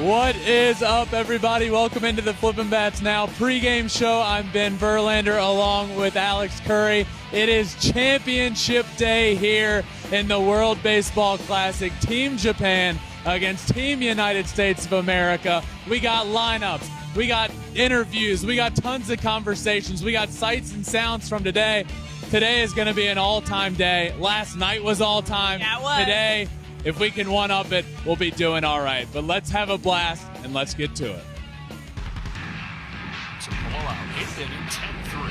What is up, everybody? Welcome into the Flippin Bats Now pregame show. I'm Ben Verlander along with Alex Curry. It is championship day here in the World Baseball Classic. Team Japan against Team United States of America. We got lineups, we got interviews, we got tons of conversations, we got sights and sounds from today. Today is going to be an all-time day. Last night was all-time. Yeah, it was. Today, if we can one-up it, we'll be doing all right. But let's have a blast, and let's get to it. It's a ball out. 8th inning, 10-3.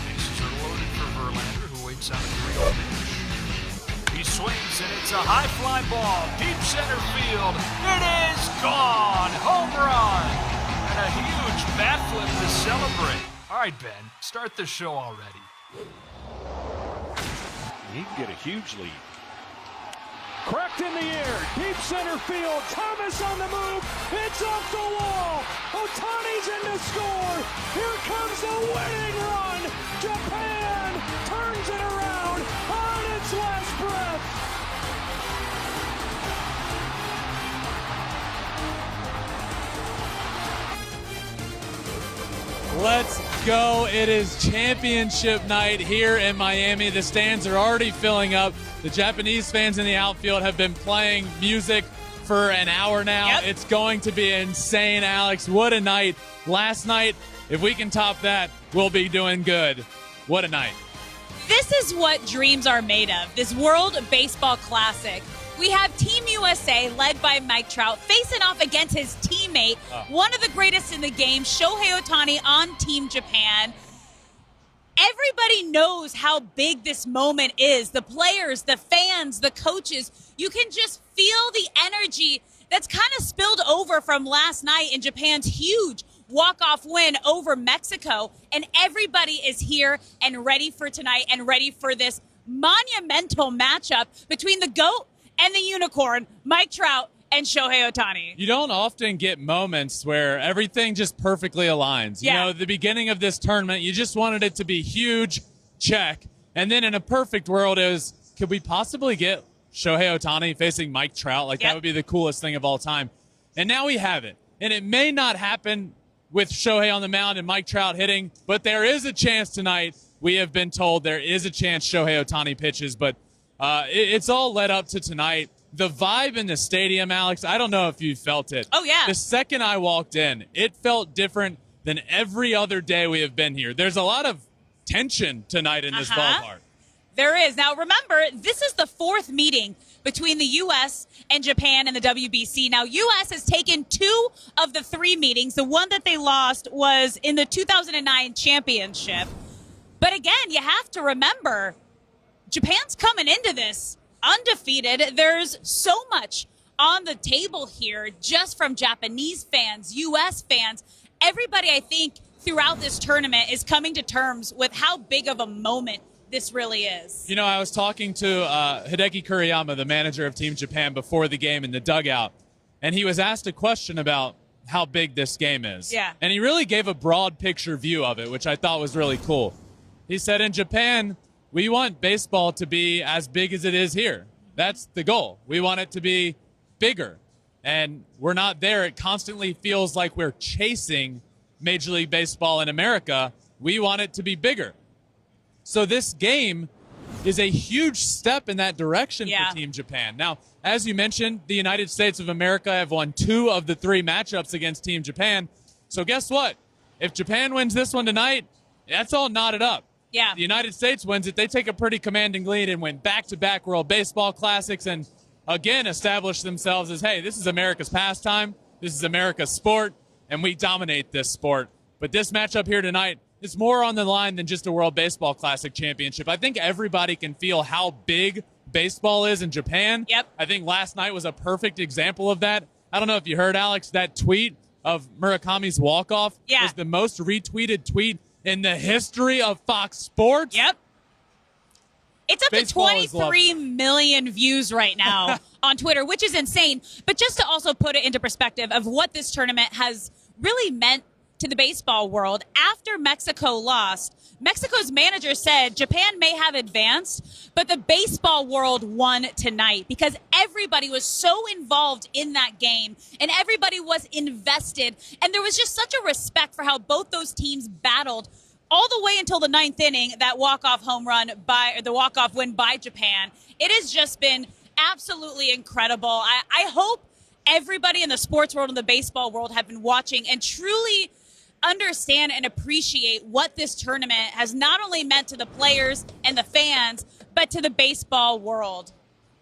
Bases are loaded for Verlander, who waits on a 3-0 pitch. He swings, and it's a high fly ball. Deep center field. It is gone. Home run. And a huge bat flip to celebrate. All right, Ben, start the show already. He can get a huge lead. Cracked in the air, deep center field. Thomas on the move. It's off the wall. Ohtani's in to score. Here comes the winning run. Japan turns it around on its last breath. Let's go. It is championship night here in Miami. The stands are already filling up. The Japanese fans in the outfield have been playing music for an hour now. Yep. It's going to be insane, Alex. What a night. Last night, if we can top that, we'll be doing good. What a night. This is what dreams are made of, this World Baseball Classic. We have Team USA, led by Mike Trout, facing off against his teammate, one of the greatest in the game, Shohei Ohtani, on Team Japan. Everybody knows how big this moment is. The players, the fans, the coaches. You can just feel the energy that's kind of spilled over from last night in Japan's huge walk-off win over Mexico. And everybody is here and ready for tonight and ready for this monumental matchup between the GOAT and the unicorn, Mike Trout and Shohei Ohtani. You don't often get moments where everything just perfectly aligns. Yeah. You know, the beginning of this tournament, you just wanted it to be huge, check. And then in a perfect world, it was, could we possibly get Shohei Ohtani facing Mike Trout? Like, Yep. that would be the coolest thing of all time. And now we have it. And it may not happen with Shohei on the mound and Mike Trout hitting, but there is a chance tonight. We have been told there is a chance Shohei Ohtani pitches, but it's all led up to tonight. The vibe in the stadium, Alex, I don't know if you felt it. Oh, yeah. The second I walked in, it felt different than every other day we have been here. There's a lot of tension tonight in this ballpark. There is. Now, remember, this is the fourth meeting between the U.S. and Japan in the WBC. Now, U.S. has taken 2 of the 3 meetings. The one that they lost was in the 2009 championship. But again, you have to remember, Japan's coming into this undefeated. There's so much on the table here just from Japanese fans, U.S. fans. Everybody, I think, throughout this tournament is coming to terms with how big of a moment this really is. You know, I was talking to Hideki Kuriyama, the manager of Team Japan, before the game in the dugout, and he was asked a question about how big this game is. Yeah. And he really gave a broad picture view of it, which I thought was really cool. He said, in Japan, we want baseball to be as big as it is here. That's the goal. We want it to be bigger. And we're not there. It constantly feels like we're chasing Major League Baseball in America. We want it to be bigger. So this game is a huge step in that direction for Team Japan. Now, as you mentioned, the United States of America have won 2 of the 3 matchups against Team Japan. So guess what? If Japan wins this one tonight, that's all knotted up. Yeah. The United States wins it. They take a pretty commanding lead and win back-to-back World Baseball Classics and, again, establish themselves as, hey, this is America's pastime, this is America's sport, and we dominate this sport. But this matchup here tonight is more on the line than just a World Baseball Classic championship. I think everybody can feel how big baseball is in Japan. Yep. I think last night was a perfect example of that. I don't know if you heard, Alex, that tweet of Murakami's walk-off was the most retweeted tweet in the history of Fox Sports. Yep. It's up Baseball to 23 million views right now on Twitter, which is insane. But just to also put it into perspective of what this tournament has really meant to the baseball world. After Mexico lost, Mexico's manager said Japan may have advanced, but the baseball world won tonight because everybody was so involved in that game and everybody was invested. And there was just such a respect for how both those teams battled all the way until the ninth inning, that walk-off home run or the walk-off win by Japan. It has just been absolutely incredible. I hope everybody in the sports world and the baseball world have been watching and truly understand and appreciate what this tournament has not only meant to the players and the fans, but to the baseball world.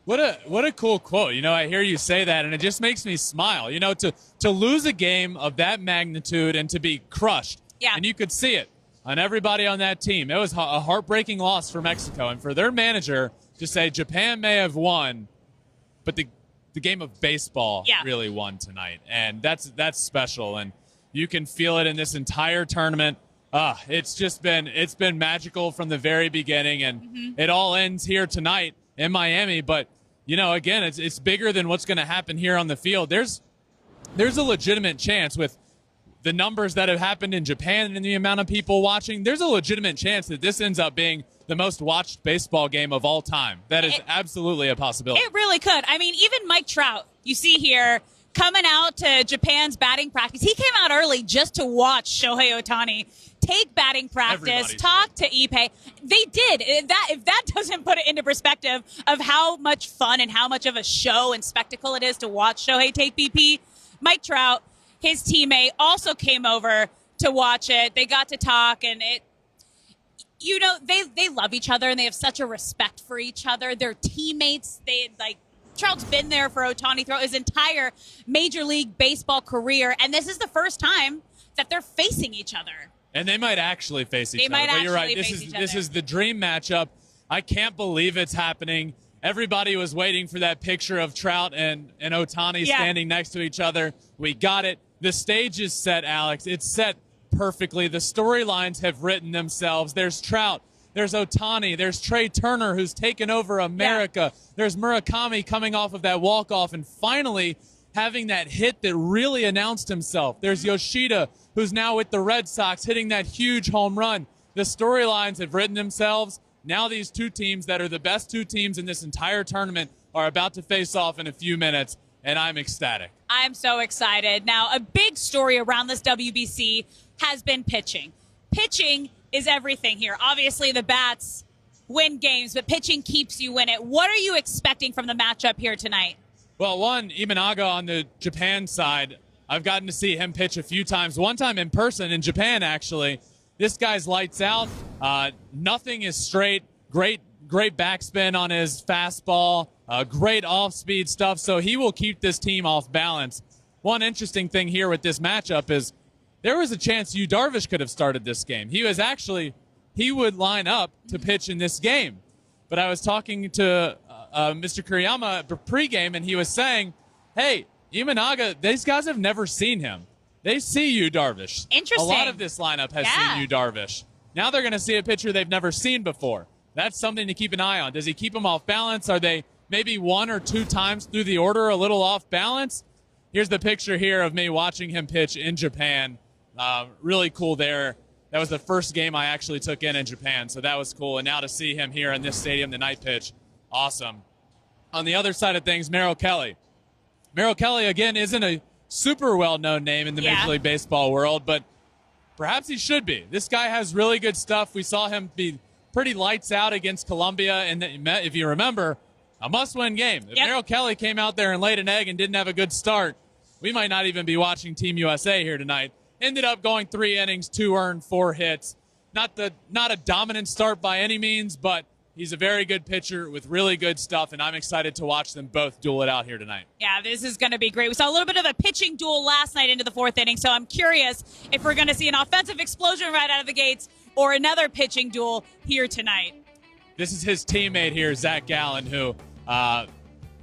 What a cool quote. I hear you say that, and it just makes me smile. To lose a game of that magnitude and to be crushed. Yeah. And you could see it on everybody on that team. It was a heartbreaking loss for Mexico. And for their manager to say Japan may have won, but the game of baseball really won tonight. And that's special. And you can feel it in this entire tournament. It's been magical from the very beginning, and it all ends here tonight in Miami. But again, it's bigger than what's going to happen here on the field. There's a legitimate chance with the numbers that have happened in Japan and the amount of people watching. There's a legitimate chance that this ends up being the most watched baseball game of all time. That is absolutely a possibility. It really could. I mean, even Mike Trout, you see here, coming out to Japan's batting practice. He came out early just to watch Shohei Ohtani take batting practice, talk to Ippei. They did. If that doesn't put it into perspective of how much fun and how much of a show and spectacle it is to watch Shohei take BP, Mike Trout, his teammate, also came over to watch it. They got to talk, and they love each other, and they have such a respect for each other. They're teammates. Trout's been there for Ohtani throughout his entire Major League Baseball career, and this is the first time that they're facing each other. And they might actually face each other. But you're right. This is the dream matchup. I can't believe it's happening. Everybody was waiting for that picture of Trout and Ohtani standing next to each other. We got it. The stage is set, Alex. It's set perfectly. The storylines have written themselves. There's Trout. There's Ohtani. There's Trey Turner, who's taken over America. Yeah. There's Murakami coming off of that walk-off and finally having that hit that really announced himself. There's Yoshida, who's now with the Red Sox, hitting that huge home run. The storylines have written themselves. Now these two teams that are the best two teams in this entire tournament are about to face off in a few minutes, and I'm ecstatic. I'm so excited. Now, a big story around this WBC has been pitching. Pitching is everything here. Obviously, the bats win games, but pitching keeps you in it. What are you expecting from the matchup here tonight? Well, Imanaga on the Japan side, I've gotten to see him pitch a few times. One time in person in Japan, actually. This guy's lights out. Nothing is straight. Great backspin on his fastball. Great off-speed stuff. So he will keep this team off balance. One interesting thing here with this matchup is there was a chance Yu Darvish could have started this game. He would line up to pitch in this game. But I was talking to Mr. Kuriyama pregame, and he was saying, hey, Imanaga, these guys have never seen him. They see Yu Darvish. Interesting. A lot of this lineup has seen Yu Darvish. Now they're going to see a pitcher they've never seen before. That's something to keep an eye on. Does he keep them off balance? Are they maybe one or two times through the order a little off balance? Here's the picture here of me watching him pitch in Japan. Really cool there. That was the first game I actually took in Japan, so that was cool. And now to see him here in this stadium, the night pitch, awesome. On the other side of things, Merrill Kelly. Merrill Kelly, again, isn't a super well-known name in the Major League Baseball world, but perhaps he should be. This guy has really good stuff. We saw him be pretty lights out against Colombia, and if you remember, a must-win game. If Merrill Kelly came out there and laid an egg and didn't have a good start, we might not even be watching Team USA here tonight. Ended up going 3 innings, 2 earned, 4 hits. Not a dominant start by any means, but he's a very good pitcher with really good stuff, and I'm excited to watch them both duel it out here tonight. Yeah, this is going to be great. We saw a little bit of a pitching duel last night into the 4th inning, so I'm curious if we're going to see an offensive explosion right out of the gates or another pitching duel here tonight. This is his teammate here, Zach Gallen, who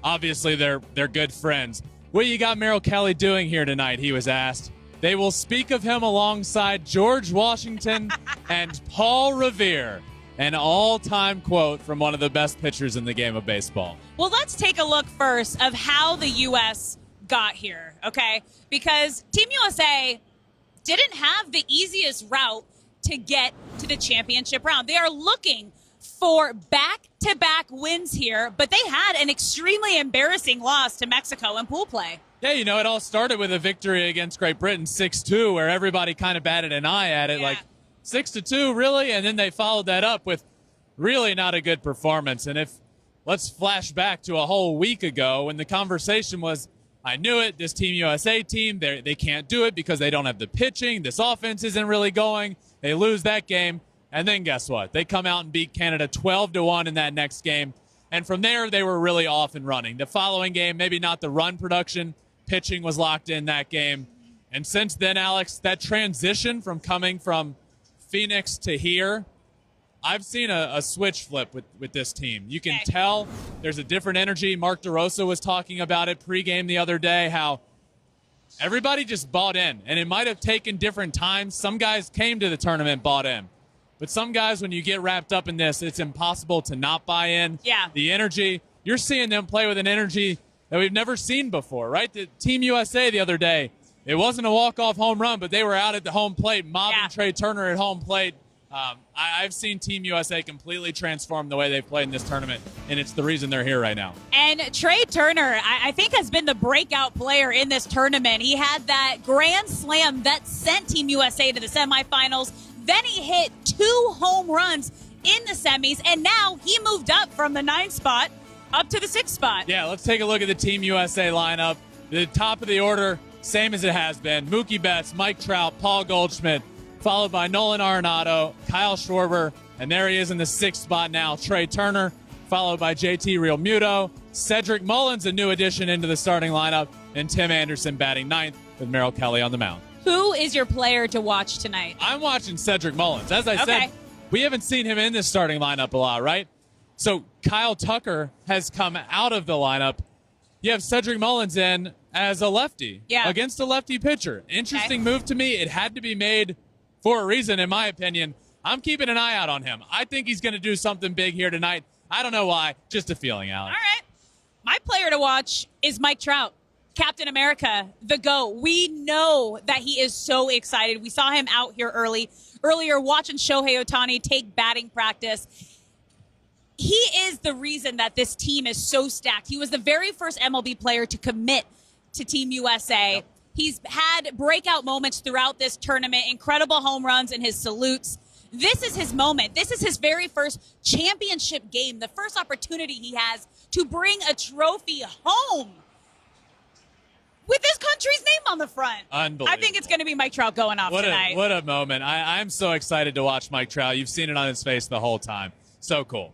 obviously they're good friends. What you got Merrill Kelly doing here tonight, he was asked. They will speak of him alongside George Washington and Paul Revere. An all-time quote from one of the best pitchers in the game of baseball. Well, let's take a look first of how the U.S. got here, okay? Because Team USA didn't have the easiest route to get to the championship round. They are looking for back-to-back wins here, but they had an extremely embarrassing loss to Mexico in pool play. Yeah, you know, it all started with a victory against Great Britain 6-2, where everybody kind of batted an eye at it, like 6-2, really? And then they followed that up with really not a good performance. And let's flash back to a whole week ago when the conversation was, I knew it, this Team USA team, they can't do it because they don't have the pitching. This offense isn't really going. They lose that game. And then guess what? They come out and beat Canada 12-1 in that next game. And from there, they were really off and running. The following game, maybe not the run production. Pitching was locked in that game. And since then, Alex, that transition from coming from Phoenix to here, I've seen a switch flip with this team. You can tell there's a different energy. Mark DeRosa was talking about it pregame the other day, how everybody just bought in. And it might have taken different times. Some guys came to the tournament, bought in. But some guys, when you get wrapped up in this, it's impossible to not buy in. Yeah. The energy, you're seeing them play with an energy that we've never seen before, right? The Team USA the other day, it wasn't a walk-off home run, but they were out at the home plate, mobbing Trey Turner at home plate. I've seen Team USA completely transform the way they've played in this tournament, and it's the reason they're here right now. And Trey Turner, I think, has been the breakout player in this tournament. He had that grand slam that sent Team USA to the semifinals. Then he hit 2 home runs in the semis, and now he moved up from the 9th spot up to the 6th spot. Yeah, let's take a look at the Team USA lineup. The top of the order, same as it has been. Mookie Betts, Mike Trout, Paul Goldschmidt, followed by Nolan Arenado, Kyle Schwarber, and there he is in the 6th spot now, Trey Turner, followed by JT Realmuto, Cedric Mullins, a new addition into the starting lineup, and Tim Anderson batting 9th with Merrill Kelly on the mound. Who is your player to watch tonight? I'm watching Cedric Mullins. As I said, we haven't seen him in this starting lineup a lot, right? So Kyle Tucker has come out of the lineup. You have Cedric Mullins in as a lefty against a lefty pitcher. Interesting move to me. It had to be made for a reason, in my opinion. I'm keeping an eye out on him. I think he's going to do something big here tonight. I don't know why. Just a feeling, Alex. All right. My player to watch is Mike Trout. Captain America, the GOAT. We know that he is so excited. We saw him out here earlier watching Shohei Ohtani take batting practice. He is the reason that this team is so stacked. He was the very first MLB player to commit to Team USA. Yep. He's had breakout moments throughout this tournament, incredible home runs and his salutes. This is his moment. This is his very first championship game, the first opportunity he has to bring a trophy home with this country's name on the front. Unbelievable. I think it's going to be Mike Trout going off tonight. What a moment. I'm so excited to watch Mike Trout. You've seen it on his face the whole time. So cool.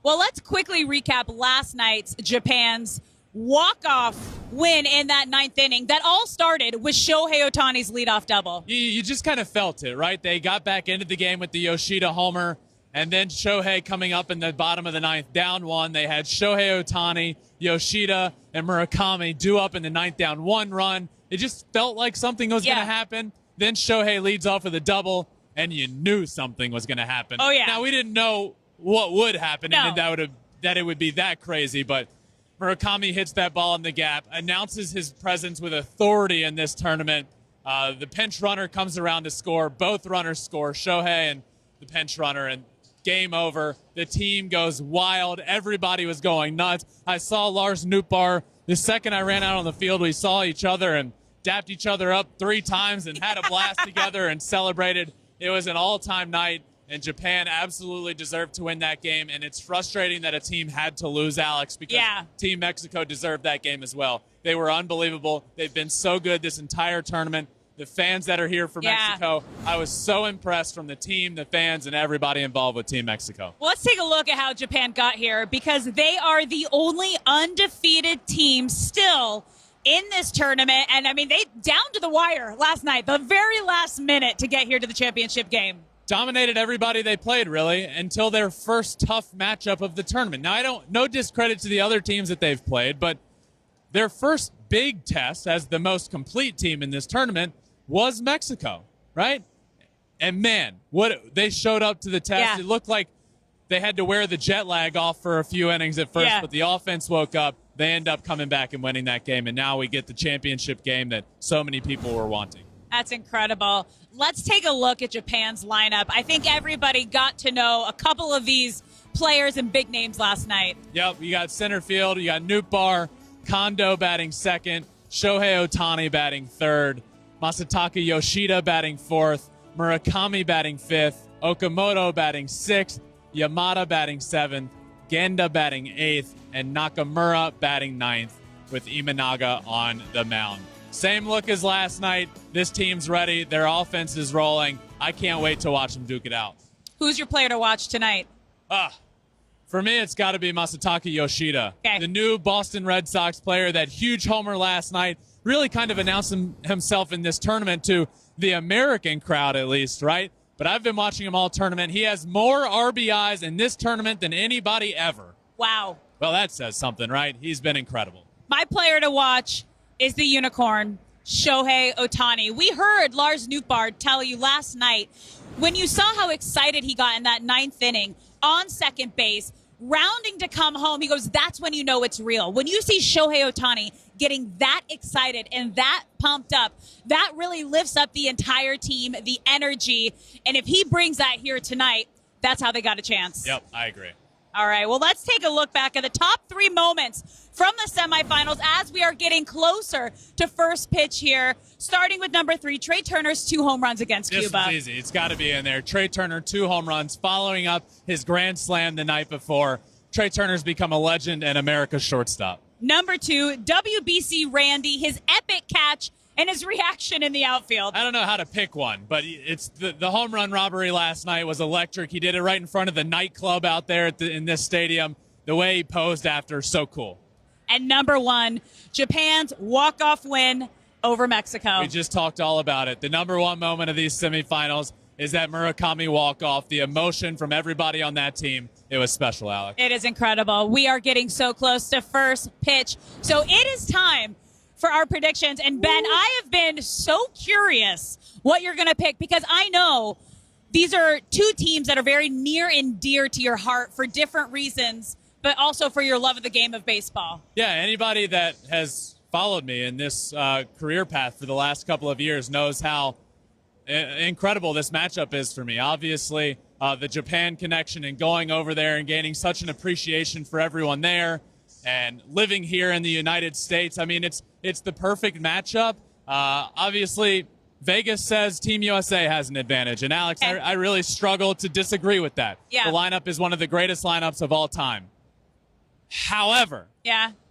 Well, let's quickly recap last night's Japan's walk-off win in that 9th inning. That all started with Shohei Ohtani's leadoff double. You just kind of felt it, right? They got back into the game with the Yoshida homer, and then Shohei coming up in the bottom of the 9th, down 1. They had Shohei Ohtani, Yoshida, and Murakami due up in the 9th, down 1 run. It just felt like something was going to happen. Then Shohei leads off with a double, and you knew something was going to happen. Oh, yeah. Now, we didn't know what would happen, and that it would be that crazy, but Murakami hits that ball in the gap, announces his presence with authority in this tournament. The pinch runner comes around to score. Both runners score, Shohei and the pinch runner, and game over. The team goes wild. Everybody was going nuts. I saw Lars Nootbaar. The second I ran out on the field, we saw each other and dapped each other up 3 times and had a blast together and celebrated. It was an all-time night, and Japan absolutely deserved to win that game. And it's frustrating that a team had to lose, Alex, because Team Mexico deserved that game as well. They were unbelievable. They've been so good this entire tournament. The fans that are here for Mexico, I was so impressed from the team, the fans, and everybody involved with Team Mexico. Well, let's take a look at how Japan got here, because they are the only undefeated team still in this tournament. And, I mean, they down to the wire last night, the very last minute to get here to the championship game. Dominated everybody they played, really, until their first tough matchup of the tournament. Now, no discredit to the other teams that they've played, but their first big test as the most complete team in this tournament was Mexico, right? And man, what they showed up to the test. It looked like they had to wear the jet lag off for a few innings at first, but the offense woke up. They end up coming back and winning that game, and now we get the championship game that so many people were wanting. That's incredible. Let's take a look at Japan's lineup. I think everybody got to know a couple of these players and big names last night. Yep, you got center field. You got Nootbaar, Kondo batting second, Shohei Ohtani batting third, Masataka Yoshida batting fourth, Murakami batting fifth, Okamoto batting sixth, Yamada batting seventh, Genda batting eighth, and Nakamura batting ninth with Imanaga on the mound. Same look as last night. This team's ready. Their offense is rolling. I can't wait to watch them duke it out. Who's your player to watch tonight? For me, it's got to be Masataka Yoshida, okay. The new Boston Red Sox player. That huge homer last night really kind of announced himself in this tournament to the American crowd, at least, right? But I've been watching him all tournament. He has more RBIs in this tournament than anybody ever. Wow. Well, that says something, right? He's been incredible. My player to watch is the unicorn, Shohei Ohtani. We heard Lars Nootbaar tell you last night, when you saw how excited he got in that ninth inning on second base, rounding to come home, he goes, that's when you know it's real. When you see Shohei Ohtani getting that excited and that pumped up, that really lifts up the entire team, the energy. And if he brings that here tonight, that's how they got a chance. Yep, I agree. All right, well, let's take a look back at the top 3 moments from the semifinals as we are getting closer to first pitch here, starting with number 3, Trey Turner's 2 home runs against Cuba. This is easy. It's got to be in there. Trey Turner, 2 home runs, following up his grand slam the night before. Trey Turner's become a legend and America's shortstop. Number 2, WBC Randy, his epic catch and his reaction in the outfield. I don't know how to pick one, but it's the home run robbery last night was electric. He did it right in front of the nightclub out there in this stadium. The way he posed after, so cool. And number 1, Japan's walk-off win over Mexico. We just talked all about it. The number 1 moment of these semifinals is that Murakami walk-off. The emotion from everybody on that team, it was special, Alec. It is incredible. We are getting so close to first pitch. So it is time for our predictions. And Ben, I have been so curious what you're going to pick because I know these are 2 teams that are very near and dear to your heart for different reasons, but also for your love of the game of baseball. Yeah, anybody that has followed me in this career path for the last couple of years knows how incredible this matchup is for me. Obviously, the Japan connection and going over there and gaining such an appreciation for everyone there and living here in the United States. I mean, it's the perfect matchup. Obviously, Vegas says Team USA has an advantage. And, Alex, I really struggle to disagree with that. Yeah. The lineup is one of the greatest lineups of all time. However,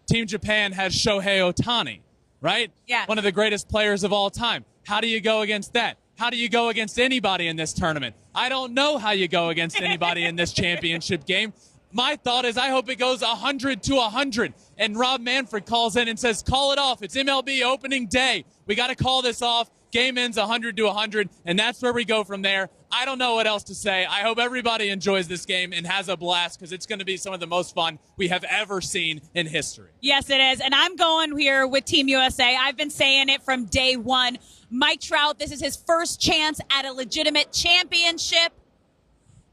Team Japan has Shohei Ohtani, right? Yeah. One of the greatest players of all time. How do you go against that? How do you go against anybody in this tournament? I don't know how you go against anybody in this championship game. My thought is I hope it goes 100 to 100. And Rob Manfred calls in and says, call it off. It's MLB opening day. We got to call this off. Game ends 100 to 100, and that's where we go from there. I don't know what else to say. I hope everybody enjoys this game and has a blast because it's going to be some of the most fun we have ever seen in history. Yes, it is. And I'm going here with Team USA. I've been saying it from day one. Mike Trout, this is his first chance at a legitimate championship.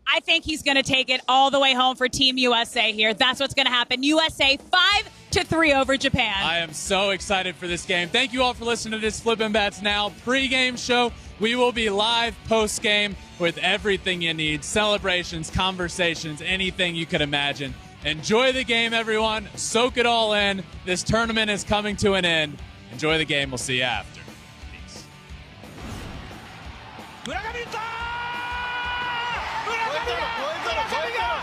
I think he's going to take it all the way home for Team USA here. That's what's going to happen. USA 5-3 over Japan. I am so excited for this game. Thank you all for listening to this Flippin Bats Now pregame show. We will be live post-game with everything you need, celebrations, conversations, anything you could imagine. Enjoy the game, everyone. Soak it all in. This tournament is coming to an end. Enjoy the game. We'll see you after. Peace. 村上打ったー！村上が